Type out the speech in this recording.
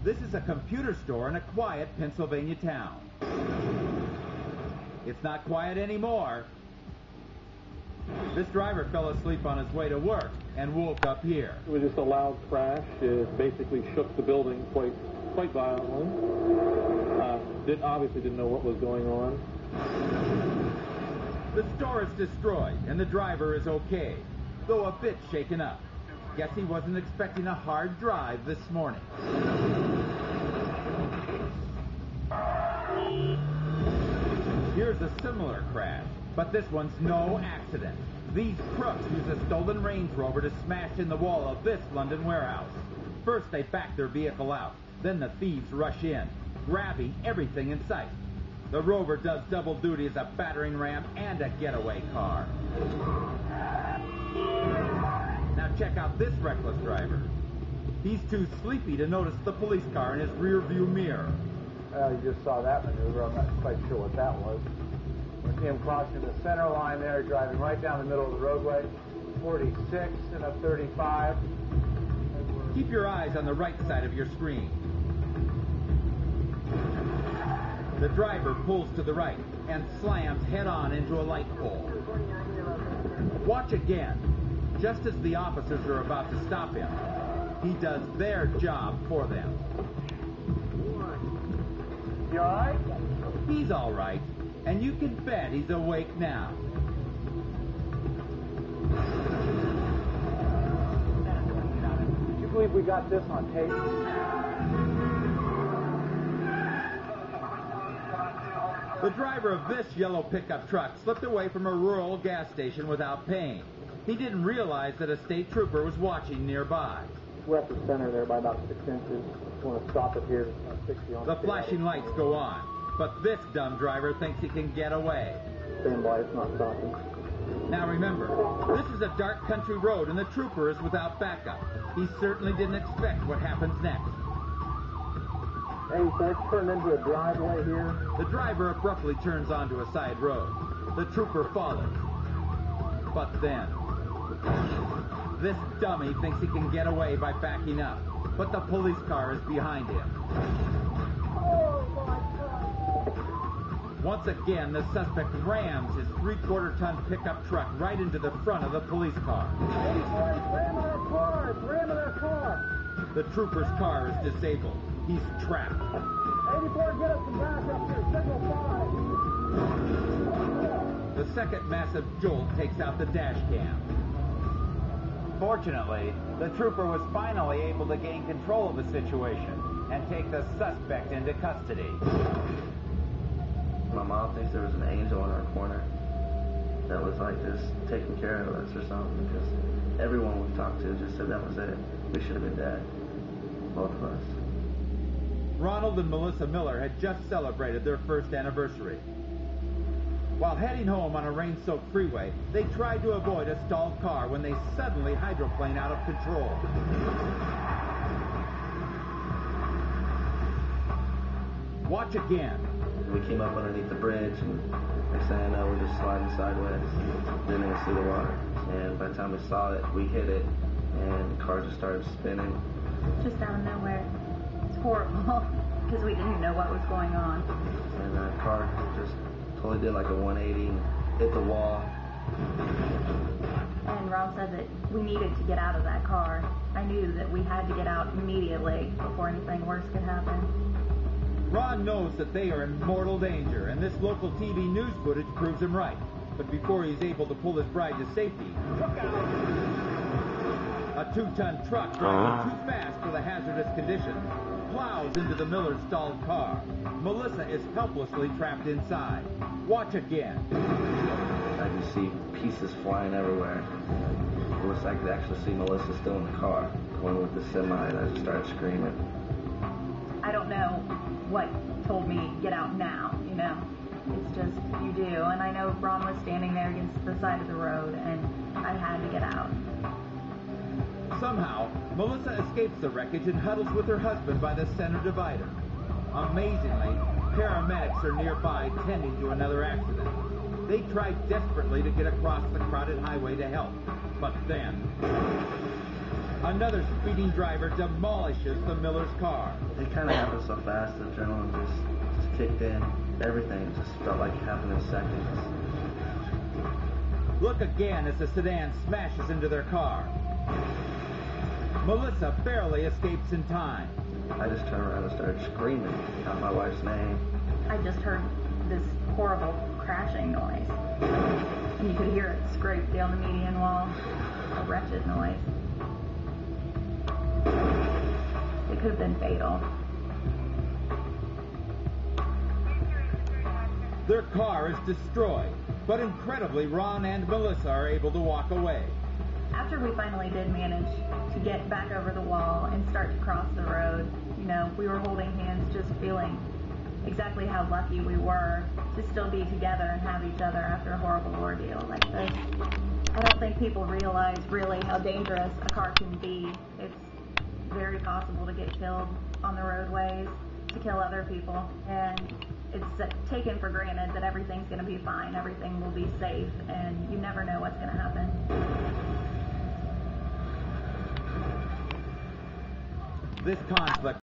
This is a computer store in a quiet Pennsylvania town. It's not quiet anymore. This driver fell asleep on his way to work and woke up here. It was just a loud crash. It basically shook the building quite violently. Obviously didn't know what was going on. The store is destroyed and the driver is okay, though a bit shaken up. Guess he wasn't expecting a hard drive this morning. Here's a similar crash, but this one's no accident. These crooks use a stolen Range Rover to smash in the wall of this London warehouse. First they back their vehicle out, then the thieves rush in, grabbing everything in sight. The Rover does double duty as a battering ram and a getaway car. Now check out this reckless driver. He's too sleepy to notice the police car in his rear view mirror. You just saw that maneuver. I'm not quite sure what that was. I see him crossing the center line there, driving right down the middle of the roadway. 46 and a 35. Keep your eyes on the right side of your screen. The driver pulls to the right and slams head-on into a light pole. Watch again. Just as the officers are about to stop him, he does their job for them. You all right? He's all right, and you can bet he's awake now. Do you believe we got this on tape? The driver of this yellow pickup truck slipped away from a rural gas station without paying. He didn't realize that a state trooper was watching nearby. We're at the center there by about 6 inches. Just want to stop it here. 60 on the flashing lights go on, but this dumb driver thinks he can get away. Stand by, it's not stopping. Now remember, this is a dark country road and the trooper is without backup. He certainly didn't expect what happens next. Hey, so it's turned into a driveway here. The driver abruptly turns onto a side road. The trooper follows. But then, this dummy thinks he can get away by backing up, but the police car is behind him. Once again, the suspect rams his 3/4-ton pickup truck right into the front of the police car. 84 is ramming our car! It's ramming our car! The trooper's car is disabled. He's trapped. 84, get us some backup here. Signal 5. The second massive jolt takes out the dash cam. Fortunately, the trooper was finally able to gain control of the situation and take the suspect into custody. My mom thinks there was an angel in our corner that was like just taking care of us or something, because everyone we talked to just said that was it. We should have been dead, both of us. Ronald and Melissa Miller had just celebrated their first anniversary. While heading home on a rain-soaked freeway, they tried to avoid a stalled car when they suddenly hydroplaned out of control. Watch again. We came up underneath the bridge, and next thing I know, we're just sliding sideways. Didn't even see the water. And by the time we saw it, we hit it, and the car just started spinning. Just out of nowhere. It's horrible, because we didn't know what was going on. And the car just totally did like a 180, hit the wall. And Rob said that we needed to get out of that car. I knew that we had to get out immediately before anything worse could happen. Ron knows that they are in mortal danger, and this local TV news footage proves him right. But before he's able to pull his bride to safety, a 2-ton truck driving too fast for the hazardous conditions plows into the Miller stalled car. Melissa is helplessly trapped inside. Watch again. I can see pieces flying everywhere. I could actually see Melissa still in the car, going with the semi, and I just started screaming. I don't know what told me, get out now, you know. It's just, you do. And I know Ron was standing there against the side of the road, and I had to get out. Somehow, Melissa escapes the wreckage and huddles with her husband by the center divider. Amazingly, paramedics are nearby tending to another accident. They try desperately to get across the crowded highway to help, but then Another speeding driver demolishes the Miller's car. It kind of happened so fast, the adrenaline just kicked in. Everything just felt like it happened in seconds. Look again as the sedan smashes into their car. Melissa barely escapes in time. I just turned around and started screaming out my wife's name. I just heard this horrible crashing noise. And you could hear it scrape down the median wall. A wretched noise. It could have been fatal. Their car is destroyed, but incredibly, Ron and Melissa are able to walk away. After we finally did manage to get back over the wall and start to cross the road, you know, we were holding hands, just feeling exactly how lucky we were to still be together and have each other after a horrible ordeal like this. I don't think people realize really how dangerous a car can be. It's very possible to get killed on the roadways, to kill other people, and it's taken for granted that everything's going to be fine, everything will be safe, and you never know what's going to happen. This conflict